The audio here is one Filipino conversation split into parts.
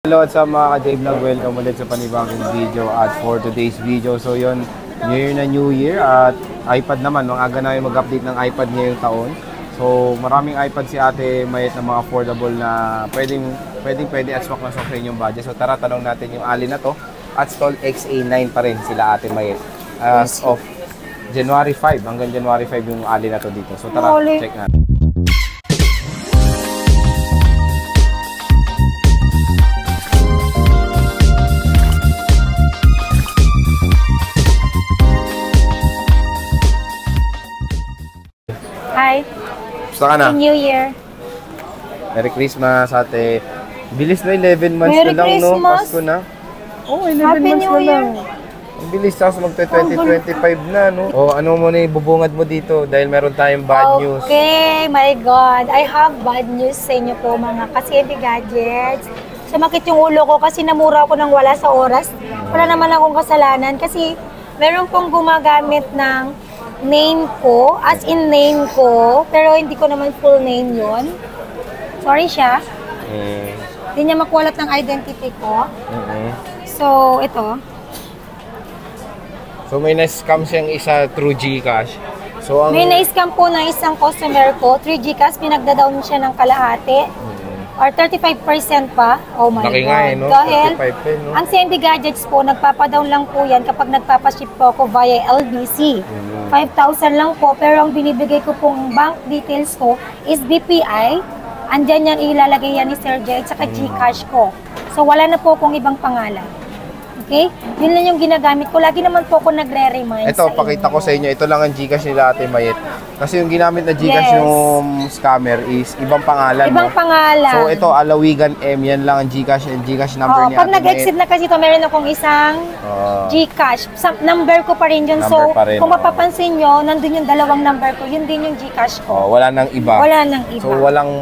Hello at sa mga ka-J-Vlog, welcome ulit sa panibagong video at for today's video. So yun, New Year na New Year at iPad naman, aga na yung mag-update ng iPad ngayong taon. So maraming iPad si Ate Mayet na mga affordable na pwede at swak na swak sa inyong budget. So tara, tanong natin yung Ali na to at Stall XA9 pa rin sila Ate Mayet. As of January 5, hanggang January 5 yung Ali na to dito. So tara, check natin. Hi. Gusto ka na? New Year. Merry Christmas, Ate. Bilis na 11 months Merry na lang, Christmas. no? Pasko na. Oh, 11 Happy months New na Year. lang. Ang bilis, tapos magte-2025 na, no? Oh, ano mo na ibubungad mo dito dahil meron tayong bad news. Okay, my God. I have bad news sa inyo po, mga kasi gadgets. Sumakit yung ulo ko kasi namura ako ng wala sa oras. Wala naman akong kasalanan kasi meron pong gumagamit ng name ko, as in name ko, pero hindi ko naman full name yon. Sorry siya. Hindi niya makulat ng identity ko. So, ito. So, may na-scam siyang isa through GCash. So, ang... May na-scam po ng isang customer ko, 3 GCash, pinagda-down siya ng kalahati. Or 35% pa. Oh my Laki God. nga eh, no? Dahil 35, no? ang CMB Gadgets po, nagpapadown lang po yan kapag nagpapaship po ako via LBC. 5,000 lang po, pero ang binibigay ko pong bank details ko is BPI. Andyan yan, ilalagay yan ni Sir Jay, at saka GCash ko. So wala na po akong ibang pangalan. Okay? Yun lang yung ginagamit ko. Lagi naman po ako nagre-remind Ito, pakita ko sa inyo. Ito lang ang GCash nila, Ate Mayet. Kasi yung ginamit na GCash yung scammer is ibang pangalan. Ibang pangalan. So ito, Alawigan M. Yan lang ang GCash and GCash number ni Ate Mayet. Pag nag-exit na kasi ito, meron akong isang GCash. Number ko pa rin yun. So, kung mapapansin nyo, nandun yung dalawang number ko. Yun din yung GCash ko. Wala nang iba. Wala nang iba. So, walang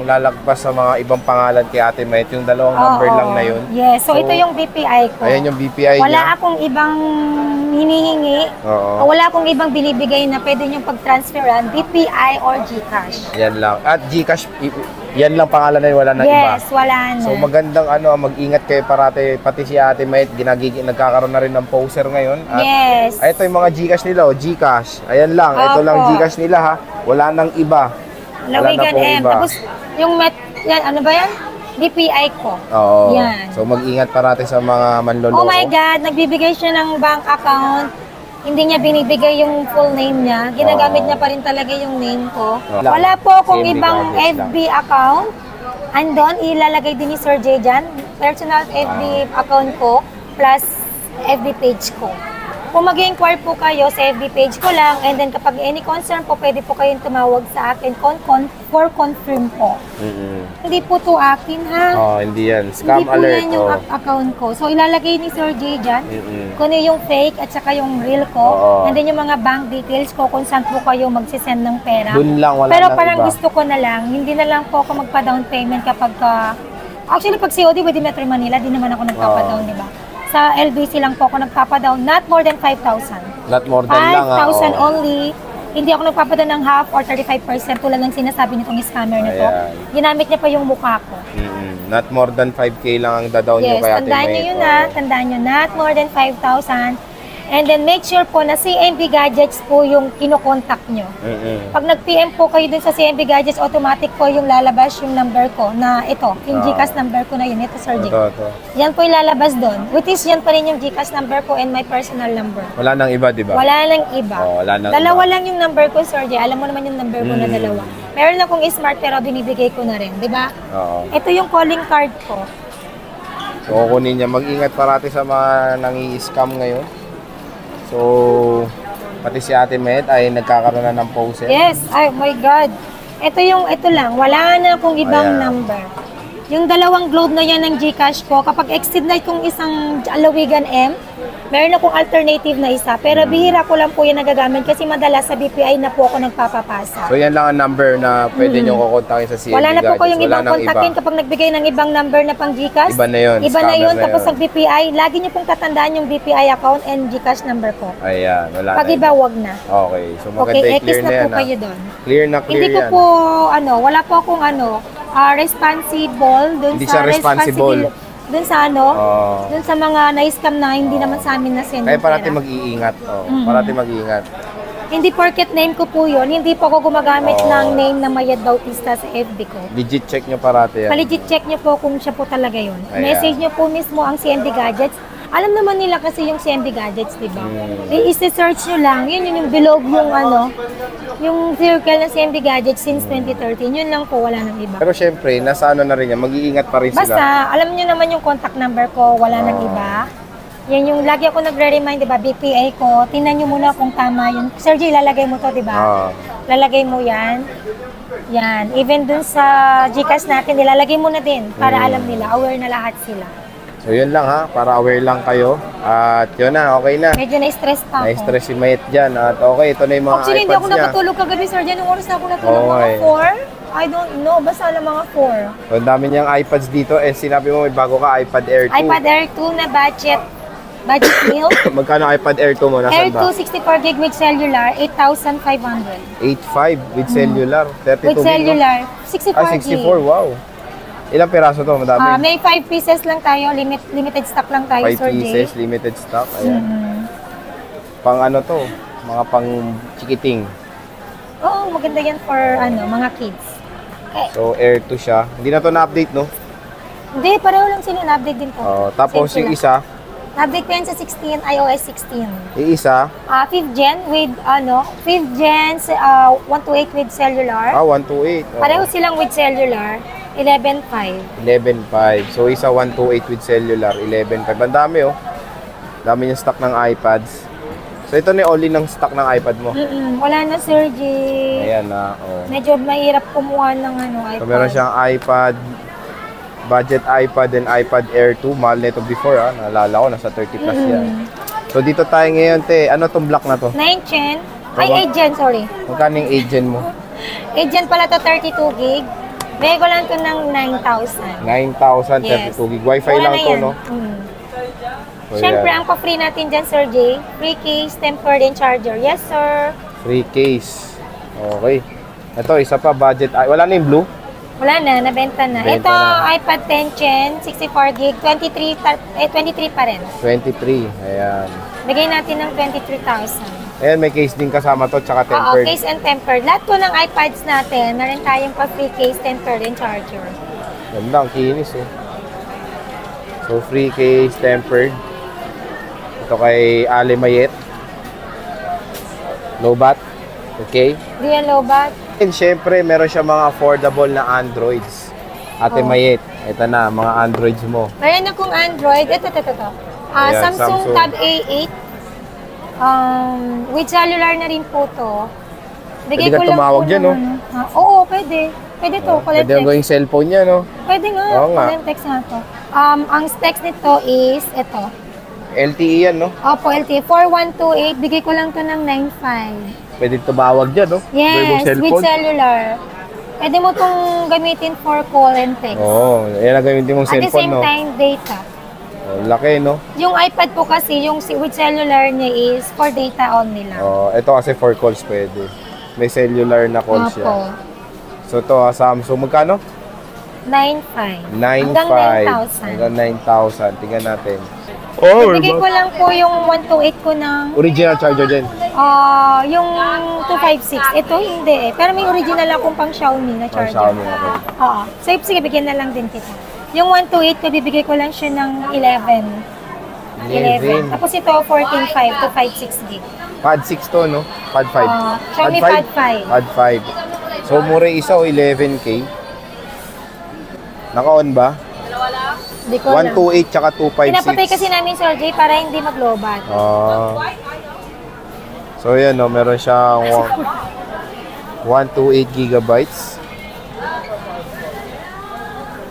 lalagpas sa mga ibang pangalan kay Ate Mayet. Yung dalawang number lang na yun. Yes. So, ito yung BPI ko. Ayan yung BPI wala niya. Akong ibang hinihingi. Wala akong ibang binibigay na pwede nyo pag-transferan. BPI or GCash. Yan lang. At GCash, yan lang pangalan na yun. Wala nang iba. Yes, wala na. So, magandang mag-ingat kayo parate. Pati si Ate Mayet, nagkakaroon na rin ng poster ngayon. At yes. Ito yung mga GCash nila. GCash. Ayan lang. Ito lang GCash nila, ha. Wala nang iba. Lawigan M. Tapos, yung yan, ano ba yan? BPI ko. Oo. Yan. So, mag-ingat parate sa mga manloloko. Oh my God, nagbibigay siya ng bank account. Hindi niya binibigay yung full name niya. Ginagamit niya pa rin talaga yung name ko. Wala po akong ibang FB account. Andon, ilalagay din ni Sir Jay dyan. Personal FB account ko plus FB page ko. Kung mag-inquire po kayo sa FB page ko lang, and then kapag any concern po, pwede po kayong tumawag sa akin for confirm po. Hindi po to akin, ha? Hindi yan. Scam alert. Hindi po yan yung account ko. So, ilalagay ni Sir Jay dyan. Kung ano yung fake at saka yung real ko. And then yung mga bank details ko kung saan po kayo magsisend ng pera. Dun lang, wala pero nang parang iba. gusto ko na lang, hindi na lang po ako magpa-down payment kapag actually, pag COD with Metro Manila, di naman ako nagpapa-down, di ba? Sa LBC lang po ako nagpapa-down, not more than 5,000. Not more than lang, 5,000 only. Hindi ako nagpapa-down ng half or 35% tulad ng sinasabi nitong scammer nito. Ginamit niya pa yung mukha ko. Not more than 5K lang ang dadaw niyo kay Ate Mayet. Tandaan niyo yun na. Tandaan niyo, not more than 5,000. And then make sure po na CMB Gadgets po yung kinokontak nyo. Pag nag-PM po kayo dun sa CMB Gadgets, automatic po yung lalabas yung number ko na ito, yung GCash number ko na yun, ito Sir Jay. Yan po yung lalabas dun. Which is yan pa rin yung GCash number ko and my personal number. Wala nang iba, di ba? Wala nang iba. Wala nang dalawa lang yung number ko, Sir Jay. Alam mo naman yung number ko na dalawa. Meron akong smart pero binibigay ko na rin, di ba? Ito yung calling card ko. So, kunin niya. Mag-ingat parati sa mga nangi-scam ngayon. So, pati si Ate Mayet ay nagkakaroon na ng poster. Yes, oh my God. Ito lang, wala na akong ibang number. Yung dalawang globe na yan ng GCash ko, kapag exceed na itong isang Alawigan M, meron akong alternative na isa. Pero bihira ko lang po yung nagagamit kasi madalas sa BPI na po ako nagpapapasa. So yan lang ang number na pwede nyo kukontakin sa CMB Wala na po Gadgets. kayong ibang kontakin kapag nagbigay ng ibang number na pang GCash. Iba na yun. Iba na yun. Tapos sa BPI, lagi nyo pong tatandaan yung BPI account and GCash number ko. Ayan, wala Pag iba, wag na. Okay, so maganda Okay, clear na na yan. po kayo doon. Clear na clear Hindi ko yan. po, wala po akong responsible dun Hindi sa siya responsible. dun sa ano, Oo. dun sa mga na-scam na hindi naman sa amin na send Kaya yung parati pera. mag-iingat. Parati mag-iingat. Hindi porket name ko po yun, hindi po ako gumagamit Oo. ng name na Mayad Bautista sa FB ko. Legit check nyo parati yan. Paligid check nyo po kung siya po talaga yun. Ayan. Message nyo po mismo ang CMB Gadgets. Alam naman nila kasi yung CMB Gadgets, di ba? I-search nyo lang, yun yung bilog yung ano, yung circle ng CMB Gadgets since 2013. Yun lang po, wala nang iba. Pero syempre, nasa ano na rin yan, mag-iingat pa rin sila. Basta, alam nyo naman yung contact number ko, wala nang iba. Yan yung lagi ako nagre-remind, di ba, BPA ko. Tingnan nyo muna kung tama yun. Sir J, lalagay mo to, di ba? Lalagay mo yan. Yan. Even dun sa GCash natin, nilalagay mo na din para alam nila, aware na lahat sila. So yun lang ha, para aware lang kayo. At yun na, okay na. Medyo na-stress pa ako. Na-stress si Mayet dyan. At okay, ito na yung mga Actually, hindi iPads ako niya. nakatulog kagabi, Sir J. Anong oras na ako natulog? Oo, Mga eh. 4? I don't know. Basta na mga 4. So, ang dami niyang iPads dito. And sinabi mo may bago ka, iPad Air 2. iPad Air 2 na budget meal. Magkano iPad Air 2 mo? Air Nasaan 2 ba? 64 gig with cellular, 8,500. 8.5 with cellular. 32 With gig, no? cellular, 64 Ah, 64. gig. Wow. Ilang piraso to? Madami. May 5 pieces lang tayo, limited stock lang tayo, 5 Sir J. pieces, limited stock. Ayan. Pang ano to? Mga pang chikiting. Oo, maganda yan for mga kids. Okay. So, Air 2 siya. Hindi na to na-update, no? Hindi, pareho lang sila, na-update din po. Tapos Same yung sila. isa, Na-update ko yan sa 16, iOS 16. yung isa, 5th gen with 5th gen 128 with cellular. 128. Pareho silang with cellular, 11.5. 11.5. So, isa 128 with cellular, 11.5. Ang dami, oh. Dami yung stock ng iPads. So, ito na yung only ng stock ng iPad mo. Wala na, Sir J. Ayan na, oh. Medyo mahirap kumuha ng iPad. So, meron siyang iPad, budget iPad and iPad Air 2. Mahal na ito before, ah. Naalala ko, nasa 30 plus yan. So, dito tayo ngayon, te. Ano tong block na to? 9 gen. Ay, 8 gen, sorry. Magkano yung 8 gen mo? 8 gen pala to, 32 gig. Bigay ko lang to ng 9,000. 9,000, Yes. 32 gig. Wi-Fi Mura lang na to, yan. no? So, Siyempre, yan. ang pa-free natin dyan, Sir J, free case, tempered, and charger. Yes, sir. Free case. Okay. Ito, isa pa, budget. Wala na yung blue? Wala na, nabenta na. Benta Ito, na. iPad 10 gen, 64 gig, 23 pa rin. 23. Ayan. Bigay natin ng 23,000. Ayan, may case din kasama to, tsaka Oo, tempered. case and tempered. Lahat po ng iPads natin, meron tayong pa-free case, tempered, and charger. Ganda, ang kinis, oh. So, free case, tempered. Ito kay Ale Mayet. Lobat. Okay. Di yan low bat. And syempre, meron siya mga affordable na Androids. Ate Mayet, ito na, mga Androids mo. Meron akong Android. Ito. Ayan, Samsung Samsung. Tab A8. With cellular na rin po to. Pwede ka tumawag dyan, no? Oo, pwede. Pwede to, call and Pwede ang text. gawing cellphone niya, no? Pwede nga, Oo nga. call and text nga to. Ang specs nito is ito. LTE yan, no? Opo, LTE 4128. Bigay ko lang to ng 9.5. Pwede tumawag dyan, no? Yes, Gawing with cellular. Pwede mo tong gamitin for call and text. Oo, yan ang gamitin mong At the cellphone, same no? time, data. Oh, laki, no? Yung iPad po kasi, yung with cellular niya is for data only lang. Oh, ito kasi for calls pwede. May cellular na calls Opo. siya. So ito, Samsung, magkano? 9.5. 9.5. Hanggang 9,000. Hanggang 9,000. Tingnan natin. Oh, Bigay ko lang po yung 128 ko ng original charger din. yung 256. Ito hindi eh. Pero may original akong pang Xiaomi na charger. Xiaomi, okay. Oo. So, sige, bigyan na lang din kita. Yung 128 ko, bibigay ko lang siya ng 11. 11. Tapos ito, 14.5 to 5.6 gig. Pad 6 to, no? Pad 5. Xiaomi Pad 5. Pad 5. So, mura isa o 11K. Naka-on ba? Hindi ko alam. 128 tsaka 256. Pinapatay kasi namin, Sir J, para hindi mag-lobat. So, yan, no? Meron siyang 128 gigabytes.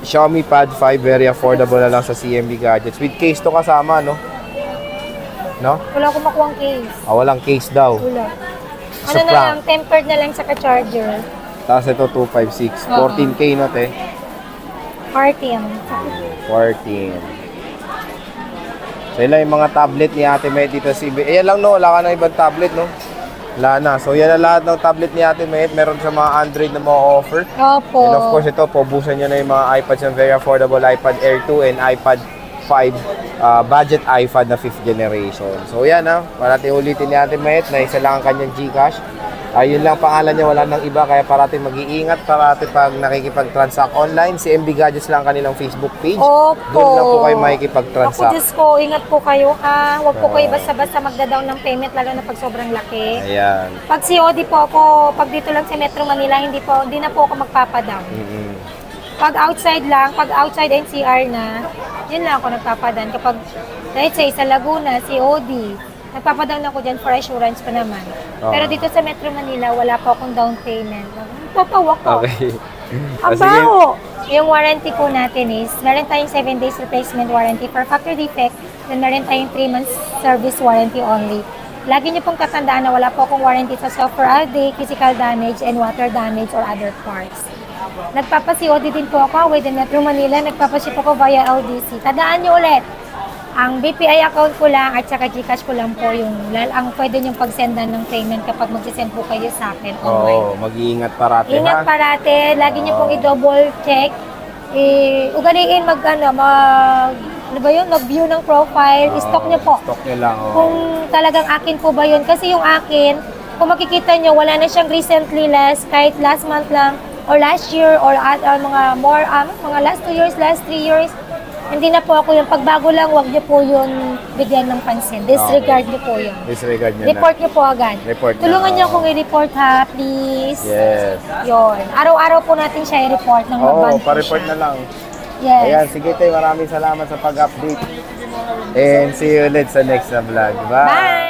Xiaomi Pad 5, very affordable na lang sa CMB Gadgets. With case to kasama, no? No? Wala akong makuha case. Walang case daw. Wala. Sa Ano na prank. lang, tempered na lang sa charger. Tapos ito 256. 14K na, te. 14. 14. So, yun lang yung mga tablet ni Ate May dito sa CB. Ayan lang, no? Wala ka na ibang tablet, no? Wala na. So yan ang lahat ng tablet ni Ate Mayet. Meron sa mga Android na mga offer. Opo. And of course ito, paubusan nyo na yung mga iPads yung very affordable iPad Air 2 and iPad 5 budget iPad na 5th generation. So yan para natin ulitin ni Ate Mayet na isa lang ang kanyang GCash. Yun lang pangalan niya, wala nang iba, kaya parating mag-iingat, parating pag nakikipag-transact online. Si MB Gadgets lang kanilang Facebook page. Opo. Doon lang po kayo Ako, makikipag-transact. Diyos ko, ingat po kayo ha. Huwag po kayo basta-basta magda-down ng payment, lalo na pag sobrang laki. Ayan. Pag COD po ako, pag dito lang sa Metro Manila, hindi na po ako magpapadown. Pag outside NCR na, yun lang ako nagpapadown. Kapag, let's say, sa Laguna, COD, nagpapadown ako dyan for assurance ko naman. Pero dito sa Metro Manila, wala po akong down payment. Papawak ko. Okay. Ang baho! Yung warranty po natin is, meron tayong 7 days replacement warranty for factory defect, then meron tayong 3 months service warranty only. Lagi niyo pong tatandaan na wala po akong warranty sa software update, physical damage, and water damage or other parts. Nagpapa-COD din po ako with the Metro Manila, nagpapa-ship ako via LDC. Tandaan niyo ulit, ang BPI account ko lang at saka GCash ko lang po ang pwede niyong pagsendan ng payment kapag mag-send po kayo sa akin online. Mag-iingat parati Ingat parate, lagi niyo pong i-double check. Ugaliin mag-view ng profile, stock niyo po. Stock niyo lang. Kung talagang akin po ba yun. Kasi yung akin, kung makikita niyo, wala na siyang recently kahit last month lang, or last year, or mga last 2 years, last 3 years. Hindi na po ako yung pagbago lang, wag niyo po yun bigyan ng pansin. Disregard niyo po yun. Disregard niyo Report niyo po agad. Tulungan niyo akong i-report ha, please. Yes. Yun. Araw-araw po natin siya i-report ng mag-ban po pa-report siya. na lang. Yes. Ayan, sige tayo, maraming salamat sa pag-update. And see you ulit sa next na vlog. Bye! Bye!